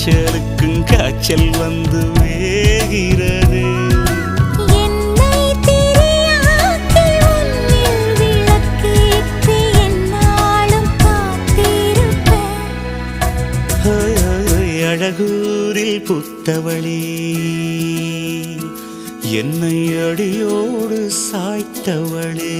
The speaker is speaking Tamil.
காய்ச்சலுக்கும் காய்ச்சல் வந்து வேகிறது. என்னை திரியாக்கி உன்னில் விளக்கேற்றி என்னாலும் காத்திருப்பேன். அழகூரில் புத்தவளே, என்னை அடியோடு சாய்த்தவளே.